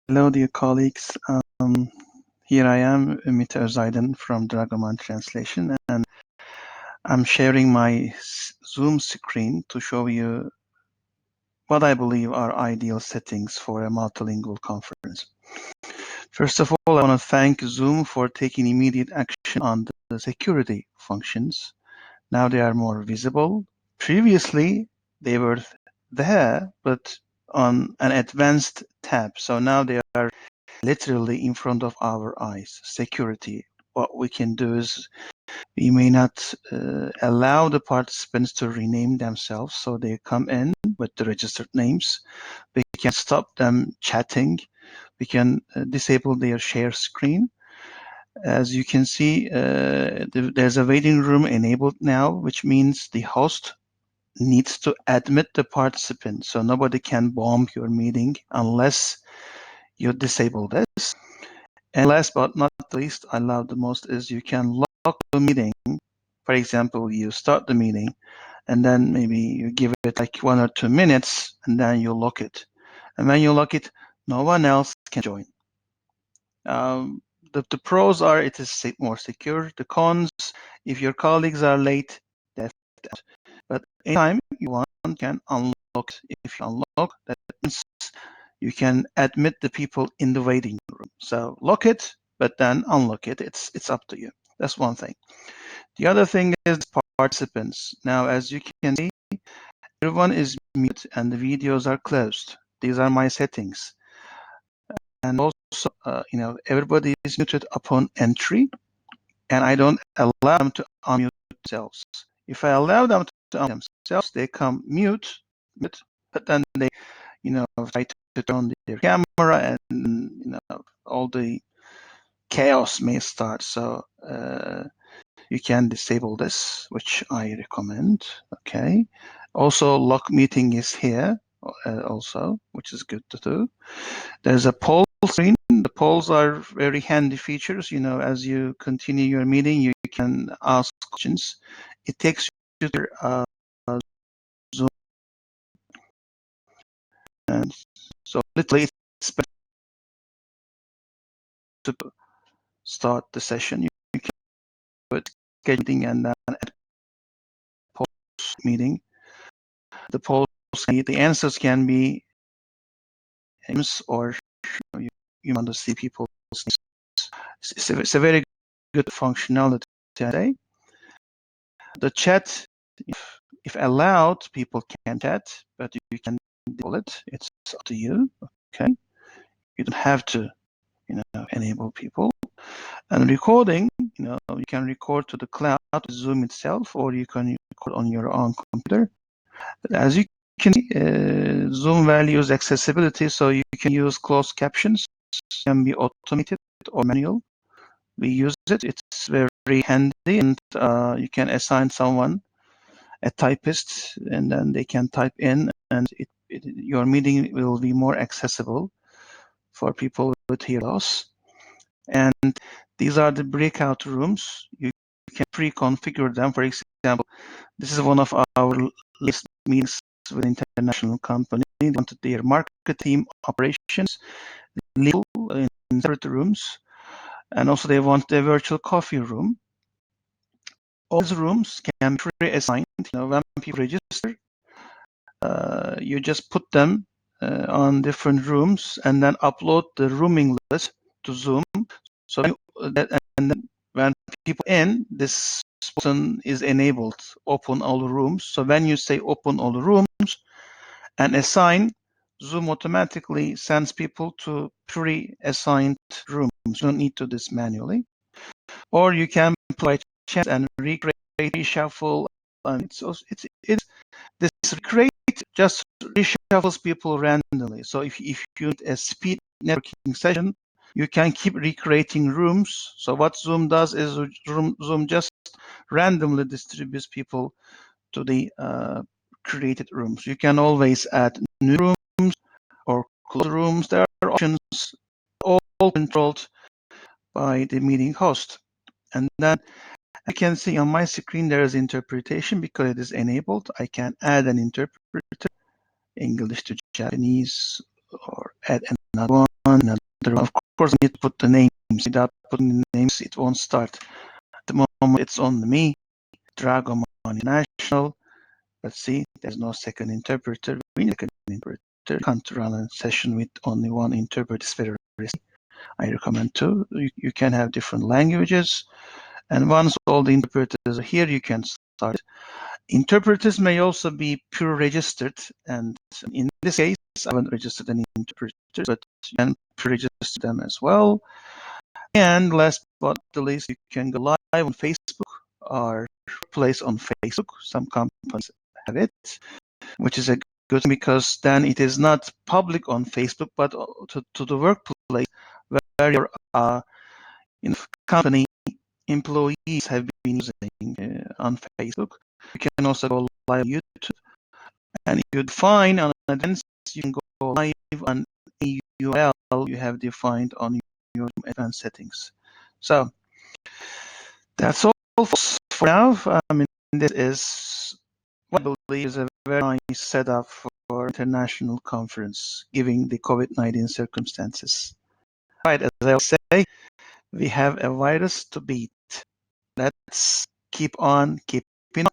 Hello, dear colleagues. Here I am, Ümit Özaydan from Dragoman Translation, and I'm sharing my Zoom screen to show you what I believe are ideal settings for a multilingual conference. First of all, I want to thank Zoom for taking immediate action on the security functions. Now they are more visible. Previously, they were there, but on an advanced tab. So now they are literally in front of our eyes. Security. What we can do is we may not allow the participants to rename themselves, so they come in with the registered names. We can stop them chatting. We can disable their share screen. As you can see, there's a waiting room enabled now, which means the host needs to admit the participant. So nobody can bomb your meeting unless you disable this. And last but not least, I love the most is you can lock the meeting. For example, you start the meeting and then maybe you give it like 1 or 2 minutes and then you lock it. And when you lock it, no one else can join. The pros are it is more secure. The cons, if your colleagues are late, that's out. But anytime you want, you can unlock it. If you unlock, that means you can admit the people in the waiting room. So lock it, but then unlock it. It's up to you. That's one thing. The other thing is participants. Now, as you can see, everyone is mute and the videos are closed. These are my settings. And also, everybody is muted upon entry, and I don't allow them to unmute themselves. If I allow them to unmute themselves, they come mute, but then they, try to turn on their camera, and all the chaos may start. So you can disable this, which I recommend. Okay. Also, lock meeting is here also, which is good to do. There's a poll screen. The polls are very handy features. As you continue your meeting, you can ask questions. It takes you to Zoom. And so literally it's better to start the session. You can put scheduling and then add polls meeting. The polls, the answers can be names or you want to see people's names. It's a very good functionality today. The chat, if allowed, people can chat, but you can disable it. It's up to you. Okay, you don't have to, enable people. And recording, you can record to the cloud, Zoom itself, or you can record on your own computer. But as you can see, Zoom values accessibility, so you can use closed captions. It can be automated or manual. We use it. It's very handy, and you can assign someone a typist, and then they can type in, and your meeting will be more accessible for people with hearing loss. And these are the breakout rooms. You can pre-configure them. For example, this is one of our latest meetings with an international company. They wanted their market team, operations, legal in separate rooms, and also they want a virtual coffee room. All these rooms can be pre-assigned. When people register, you just put them on different rooms and then upload the rooming list to Zoom. So and then when people in, this button is enabled, open all rooms. So when you say open all rooms and assign, Zoom automatically sends people to pre-assigned rooms. You don't need to do this manually. Or you can apply chance and recreate, reshuffle, and it's this recreate just reshuffles people randomly. So if you need a speed networking session, you can keep recreating rooms. So what Zoom does is Zoom just randomly distributes people to the created rooms. You can always add new rooms or close rooms. There are options, all controlled by the meeting host. And then I can see on my screen there is interpretation because it is enabled. I can add an interpreter, English to Japanese, or add another one. another one. Of course, I need to put the names. Without putting the names, it won't start. At the moment, it's only me, Dragoman International. Let's see, there's no second interpreter. We need a second interpreter. You can't run a session with only one interpreter. It's very risky. I recommend two. You can have different languages. And once all the interpreters are here, you can start. Interpreters may also be pre-registered, and in this case, I haven't registered any interpreters, but you can pre-register them as well. And last but not least, you can go live on Facebook or place on Facebook. Some companies have it, which is a good thing because then it is not public on Facebook, but to the workplace where your company employees have been using on Facebook. You can also go live on YouTube, and you define on advanced, you can go live on a URL you have defined on your advanced settings. So that's all for now. I mean, this is what I believe is a very nice setup for international conference, given the COVID-19 circumstances. Right, as I always say, we have a virus to beat. Let's keep on keeping on.